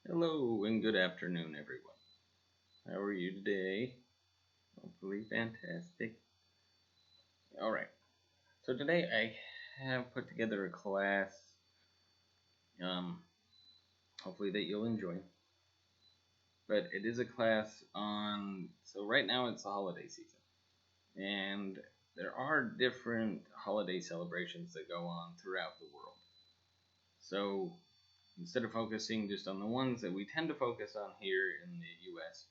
Hello and good afternoon, everyone. How are you today? Hopefully, fantastic. All right. So today I have put together a class. Um, Hopefully that you'll enjoy. But it is a class on. So right now it's the holiday season, and there are different holiday celebrations that go on throughout the world. So instead of focusing just on the ones that we tend to focus on here in the U.S.,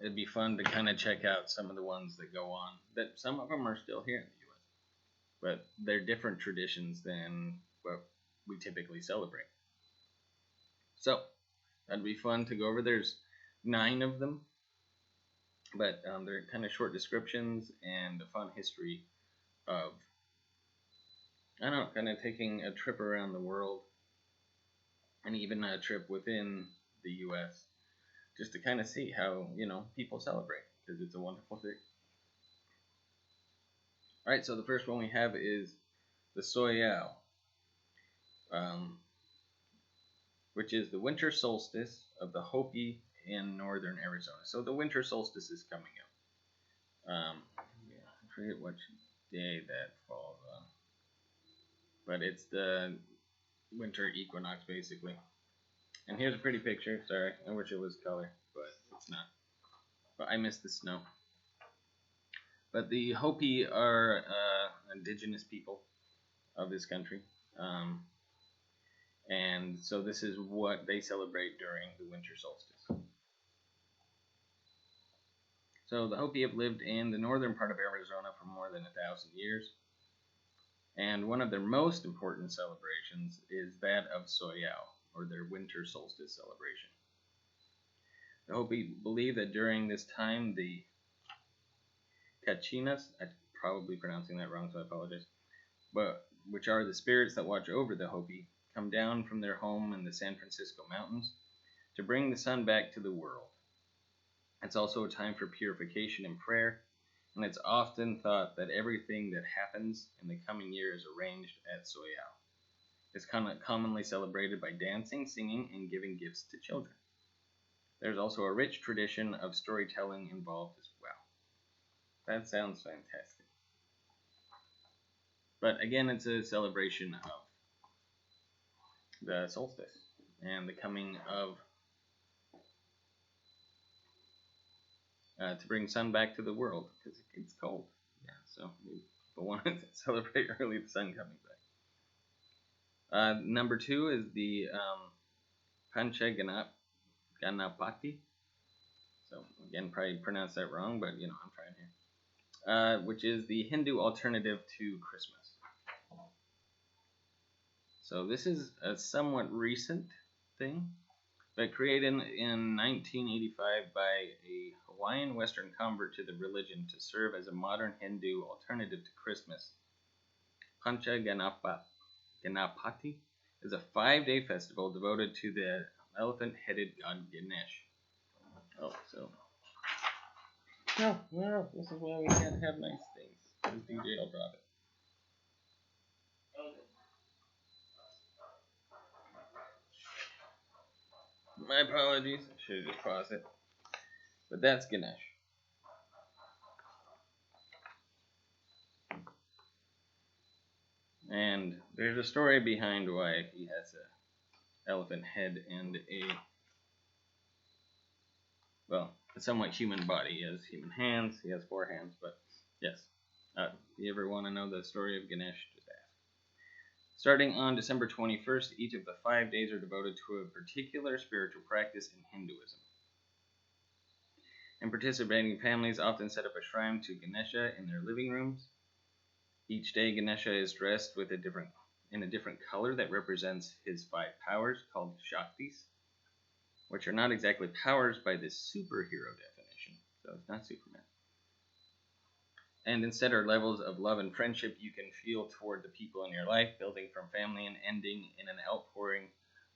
it'd be fun to kind of check out some of the ones that go on. That some of them are still here in the U.S., but they're different traditions than what we typically celebrate. So that'd be fun to go over. There's 9 of them, but they're kind of short descriptions and a fun history of I don't know, kind of taking a trip around the world and even a trip within the U.S. just to kind of see how people celebrate because it's a wonderful thing. All right, so the first one we have is the Soyao, um, which is the winter solstice of the Hopi in northern Arizona. So the winter solstice is coming up. Yeah, I forget what day that falls on, but it's the winter equinox basically. And here's a pretty picture. Sorry, I wish it was color, but it's not. But I miss the snow. But the Hopi are indigenous people of this country. And so this is what they celebrate during the winter solstice. So the Hopi have lived in the northern part of Arizona for more than 1,000 years, and one of their most important celebrations is that of Soyao, or their winter solstice celebration. The Hopi believe that during this time, the Kachinas, I'm probably pronouncing that wrong, so I apologize, but which are the spirits that watch over the Hopi, come down from their home in the San Francisco Mountains to bring the sun back to the world. It's also a time for purification and prayer, and it's often thought that everything that happens in the coming year is arranged at Soyao. It's commonly celebrated by dancing, singing, and giving gifts to children. There's also a rich tradition of storytelling involved as well. That sounds fantastic. But again, it's a celebration of the solstice and the coming of to bring sun back to the world because it gets cold. Yeah, so we wanted to celebrate early the sun coming back. Number 2 is the Pancha Ganapati. So again, probably pronounced that wrong, but I'm trying here. Which is the Hindu alternative to Christmas. So this is a somewhat recent thing, but created in 1985 by a Hawaiian Western convert to the religion to serve as a modern Hindu alternative to Christmas. Pancha Ganapati is a 5-day festival devoted to the elephant-headed god Ganesh. Oh, so. No, well, this is why we can't have nice things. Because DJ will drop it. My apologies. I should have just paused it. But that's Ganesh. And there's a story behind why he has a elephant head and a somewhat human body. He has human hands, he has 4 hands, but yes. If you ever want to know the story of Ganesh, just ask. Starting on December 21st, each of the 5 days are devoted to a particular spiritual practice in Hinduism. And participating families often set up a shrine to Ganesha in their living rooms. Each day, Ganesha is dressed in a different color that represents his 5 powers, called Shaktis, which are not exactly powers by the superhero definition, so it's not Superman. And instead are levels of love and friendship you can feel toward the people in your life, building from family and ending in an outpouring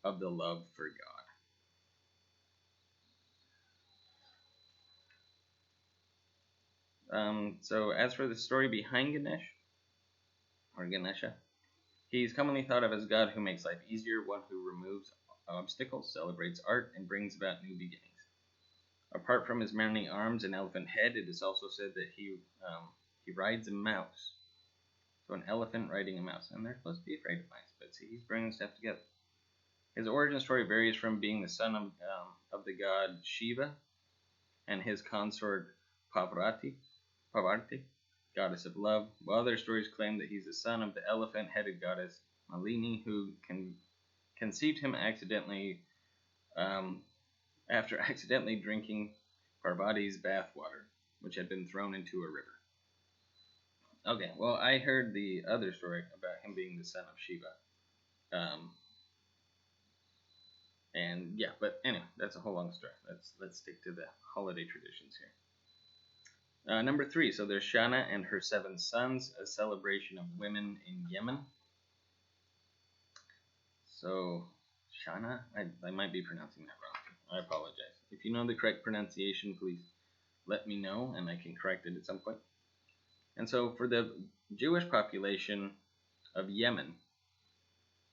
of the love for God. So as for the story behind Ganesh, or Ganesha, he's commonly thought of as God who makes life easier, one who removes obstacles, celebrates art, and brings about new beginnings. Apart from his many arms and elephant head, it is also said that he rides a mouse. So an elephant riding a mouse, and they're supposed to be afraid of mice, but see, he's bringing stuff together. His origin story varies from being the son of the god Shiva and his consort Parvati, goddess of love, while other stories claim that he's the son of the elephant-headed goddess Malini, who conceived him accidentally after accidentally drinking Parvati's bathwater, which had been thrown into a river. Okay, well, I heard the other story about him being the son of Shiva. And yeah, but anyway, that's a whole long story. Let's stick to the holiday traditions here. Number 3, so there's Shana and her 7 sons, a celebration of women in Yemen. So, Shana, I might be pronouncing that wrong. I apologize. If you know the correct pronunciation, please let me know, and I can correct it at some point. And so, for the Jewish population of Yemen,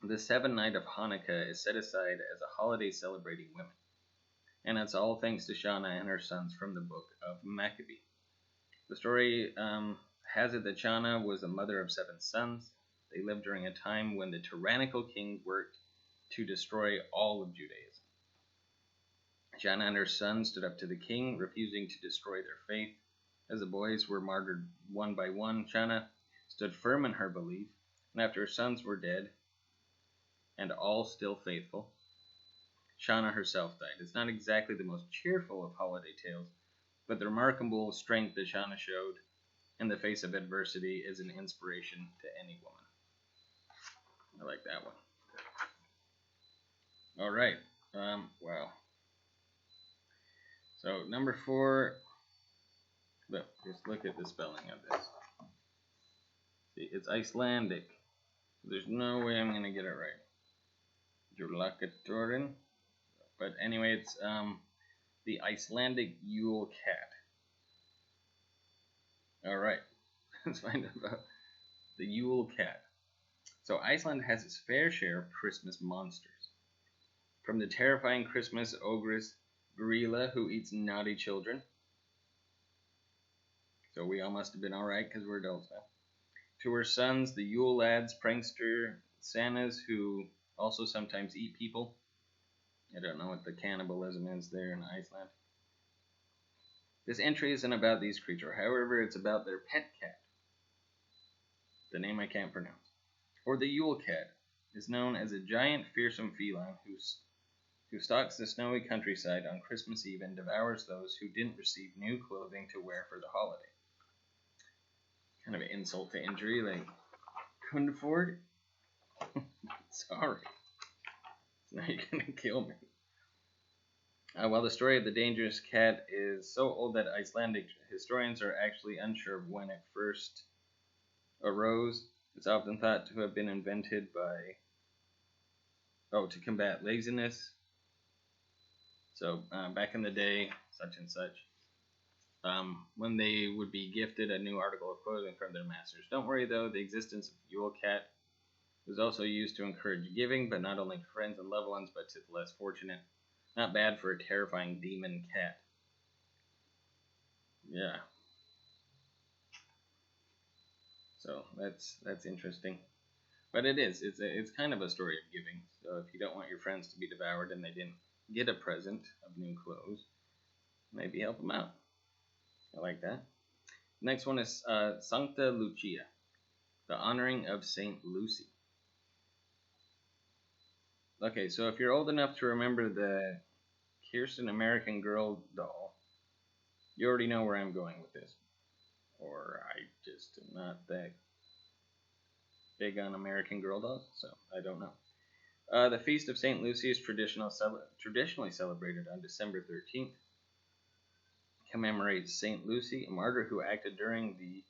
the 7th night of Hanukkah is set aside as a holiday celebrating women. And that's all thanks to Shana and her sons from the book of Maccabee. The story has it that Shana was the mother of 7 sons. They lived during a time when the tyrannical king worked to destroy all of Judaism. Shana and her sons stood up to the king, refusing to destroy their faith. As the boys were martyred one by one, Shana stood firm in her belief, and after her sons were dead, and all still faithful, Shana herself died. It's not exactly the most cheerful of holiday tales, but the remarkable strength that Shana showed in the face of adversity is an inspiration to any woman. I like that one. All right. Wow. So number 4. Look, just look at the spelling of this. See, it's Icelandic. There's no way I'm gonna get it right. Jólakatorin. But anyway, it's the Icelandic Yule cat. All right. Let's find out about the Yule cat. So Iceland has its fair share of Christmas monsters. From the terrifying Christmas ogress Grilla, who eats naughty children. So we all must have been alright because we're adults now. To her sons, the Yule lads, prankster Santas, who also sometimes eat people. I don't know what the cannibalism is there in Iceland. This entry isn't about these creatures. However, it's about their pet cat. The name I can't pronounce. Or the Yule cat is known as a giant, fearsome feline who stalks the snowy countryside on Christmas Eve and devours those who didn't receive new clothing to wear for the holiday. Kind of an insult to injury, like, couldn't afford it? Sorry. Now you're gonna kill me. While the story of the dangerous cat is so old that Icelandic historians are actually unsure of when it first arose, it's often thought to have been invented to combat laziness. So back in the day, such and such, when they would be gifted a new article of clothing from their masters. Don't worry though, the existence of the Yule cat was also used to encourage giving, but not only to friends and loved ones, but to the less fortunate. Not bad for a terrifying demon cat. Yeah. So that's interesting. But it is. It's kind of a story of giving. So if you don't want your friends to be devoured and they didn't get a present of new clothes, maybe help them out. I like that. Next one is Sancta Lucia, the honoring of Saint Lucy. Okay, so if you're old enough to remember the Kirsten American Girl doll, you already know where I'm going with this. Or I just am not that big on American Girl dolls, so I don't know. The Feast of St. Lucy is traditionally celebrated on December 13th. Commemorates St. Lucy, a martyr who acted during the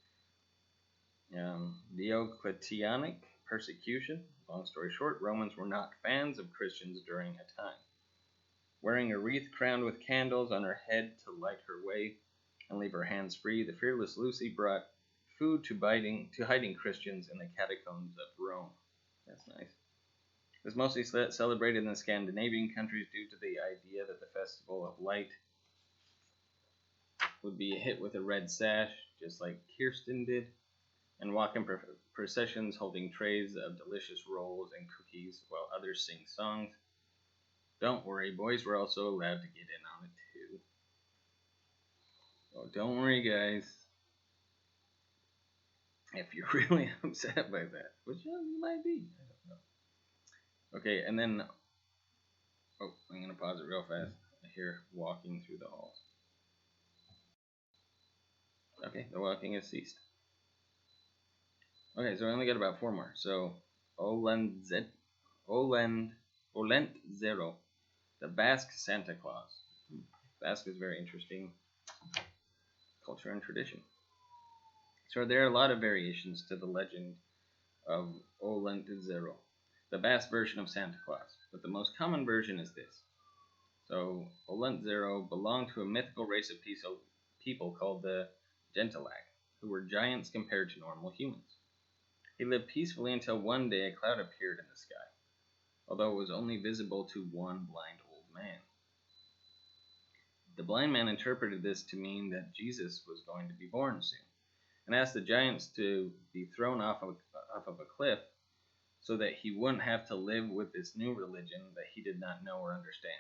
Diocletianic persecution. Long story short, Romans were not fans of Christians during a time. Wearing a wreath crowned with candles on her head to light her way and leave her hands free, the fearless Lucy brought food to hiding Christians in the catacombs of Rome. That's nice. It was mostly celebrated in the Scandinavian countries due to the idea that the Festival of Light would be hit with a red sash, just like Kirsten did, and walk in processions holding trays of delicious rolls and cookies while others sing songs. Don't worry, boys were also allowed to get in on it too. Oh, don't worry, guys. If you're really upset by that, which you might be, I don't know. Okay, and then, I'm gonna pause it real fast. I hear walking through the halls. Okay, the walking has ceased. Okay, so I only got about 4 more. So, Olent Zero, the Basque Santa Claus. Basque is very interesting culture and tradition. So there are a lot of variations to the legend of Olent Zero, the Basque version of Santa Claus, but the most common version is this. So Olent Zero belonged to a mythical race of people called the Gentilac, who were giants compared to normal humans. He lived peacefully until one day a cloud appeared in the sky, although it was only visible to one blind old man. The blind man interpreted this to mean that Jesus was going to be born soon, and asked the giants to be thrown off of a cliff so that he wouldn't have to live with this new religion that he did not know or understand.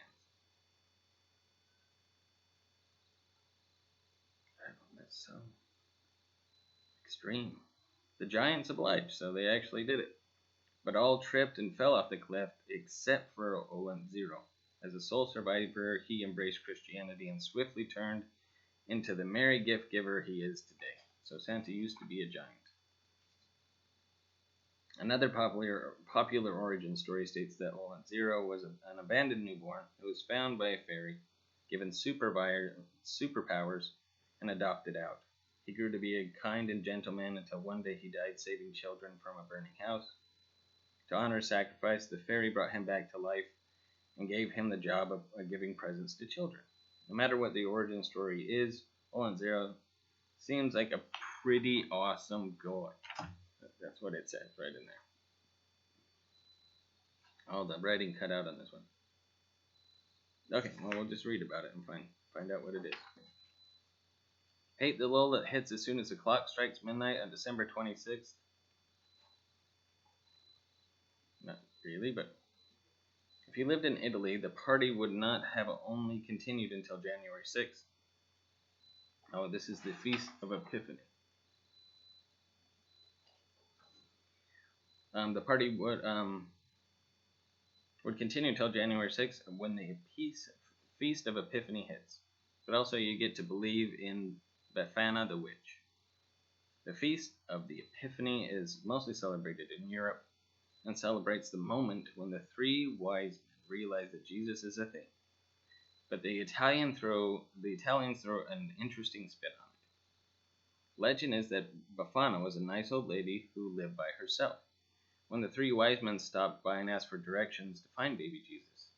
That's so extreme. The giants obliged, so they actually did it. But all tripped and fell off the cliff except for Olent Zero. As a sole survivor, he embraced Christianity and swiftly turned into the merry gift giver he is today. So Santa used to be a giant. Another popular origin story states that Olent Zero was an abandoned newborn who was found by a fairy, given superpowers, and adopted out. He grew to be a kind and gentle man until one day he died saving children from a burning house. To honor his sacrifice, the fairy brought him back to life and gave him the job of giving presents to children. No matter what the origin story is, Olent Zero seems like a pretty awesome guy. That's what it says right in there. All the writing cut out on this one. Okay, well, we'll just read about it and find out what it is. Hate the lull that hits as soon as the clock strikes midnight on December 26th. Not really, but if you lived in Italy, the party would not have only continued until January 6th. Oh, this is the Feast of Epiphany. The party would continue until January 6th when the Feast of Epiphany hits. But also you get to believe in Befana the Witch. The Feast of the Epiphany is mostly celebrated in Europe and celebrates the moment when the 3 wise men realize that Jesus is a thing. But the Italians throw an interesting spin on it. Legend is that Befana was a nice old lady who lived by herself. When the 3 wise men stopped by and asked for directions to find baby Jesus,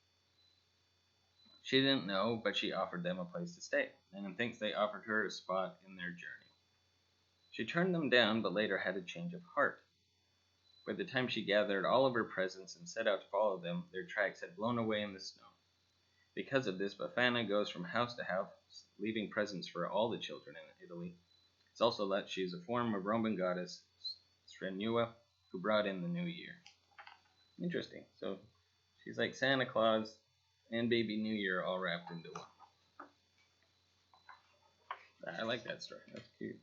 she didn't know, but she offered them a place to stay, and thinks they offered her a spot in their journey. She turned them down, but later had a change of heart. By the time she gathered all of her presents and set out to follow them, their tracks had blown away in the snow. Because of this, Befana goes from house to house, leaving presents for all the children in Italy. It's also that she is a form of Roman goddess Strenua, who brought in the new year. Interesting. So she's like Santa Claus and Baby New Year all wrapped into one. I like that story. That's cute.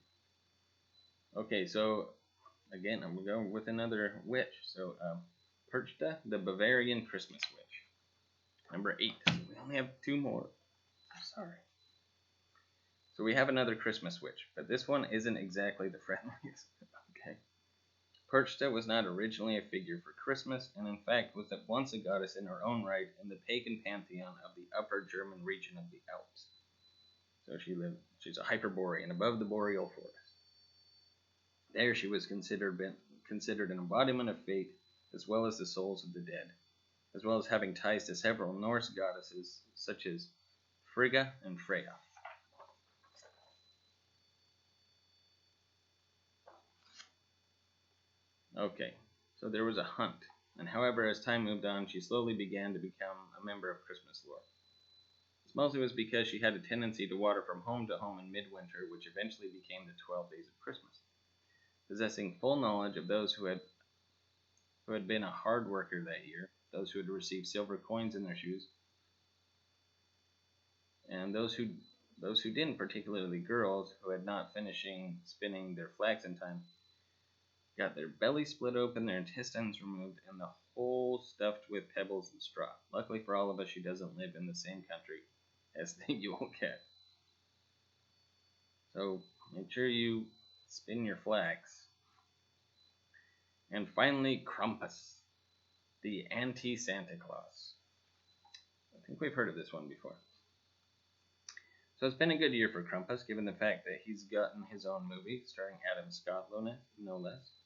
Okay, so again, I'm going to go with another witch. So Perchta, the Bavarian Christmas witch. Number 8. We only have 2 more. I'm sorry. So we have another Christmas witch, but this one isn't exactly the friendliest. Okay. Perchta was not originally a figure for Christmas, and in fact was at once a goddess in her own right in the pagan pantheon of the upper German region of the Alps. So she's a Hyperborean above the boreal forest. There she was considered an embodiment of fate, as well as the souls of the dead, as well as having ties to several Norse goddesses such as Frigga and Freya. Okay, so there was a hunt. And however, as time moved on, she slowly began to become a member of Christmas lore. This mostly was because she had a tendency to wander from home to home in midwinter, which eventually became the 12 Days of Christmas. Possessing full knowledge of those who had been a hard worker that year, those who had received silver coins in their shoes, and those who didn't, particularly girls who had not finishing spinning their flax in time, got their belly split open, their intestines removed, and the whole stuffed with pebbles and straw. Luckily for all of us, she doesn't live in the same country as the Yule Cat. So make sure you spin your flax. And finally, Krampus, the anti-Santa Claus. I think we've heard of this one before. So it's been a good year for Krampus, given the fact that he's gotten his own movie, starring Adam Scott, no less.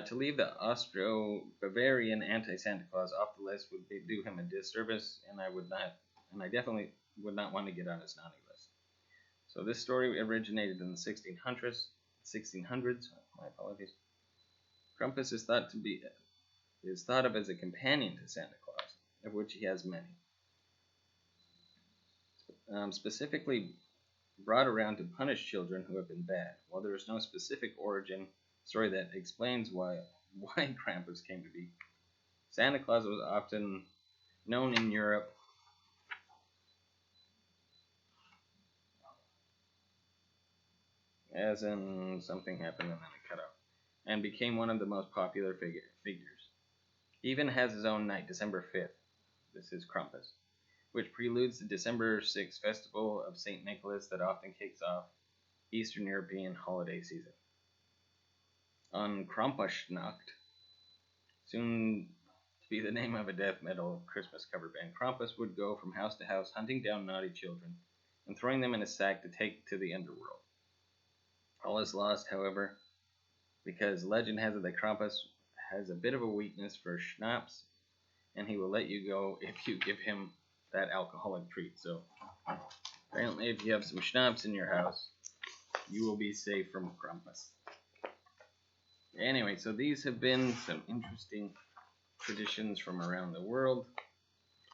To leave the Austro-Bavarian anti-Santa Claus off the list would do him a disservice, and I definitely would not want to get on his naughty list. So this story originated in the 1600s. My apologies. Krampus is thought of as a companion to Santa Claus, of which he has many. Specifically brought around to punish children who have been bad. While there is no specific origin story that explains why Krampus came to be, Santa Claus was often known in Europe as in something happened and then it cut out, and became one of the most popular figures. He even has his own night, December 5th. This is Krampus, which preludes the December 6th festival of St. Nicholas that often kicks off Eastern European holiday season. On Krampusnacht, soon to be the name of a death metal Christmas cover band, Krampus would go from house to house hunting down naughty children and throwing them in a sack to take to the underworld. All is lost, however, because legend has it that Krampus has a bit of a weakness for schnapps, and he will let you go if you give him that alcoholic treat. So apparently if you have some schnapps in your house, you will be safe from Krampus. Anyway, so these have been some interesting traditions from around the world.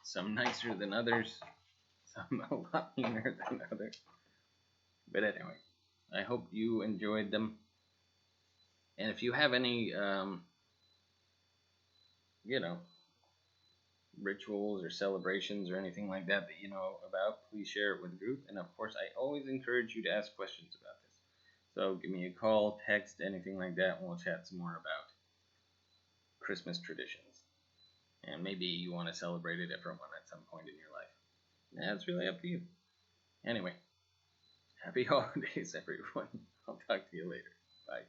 Some nicer than others, some a lot meaner than others. But anyway, I hope you enjoyed them. And if you have any, rituals or celebrations or anything like that you know about, please share it with the group. And of course, I always encourage you to ask questions about this. So give me a call, text, anything like that, and we'll chat some more about Christmas traditions. And maybe you want to celebrate a different one at some point in your life. That's really up to you. Anyway, happy holidays, everyone. I'll talk to you later. Bye.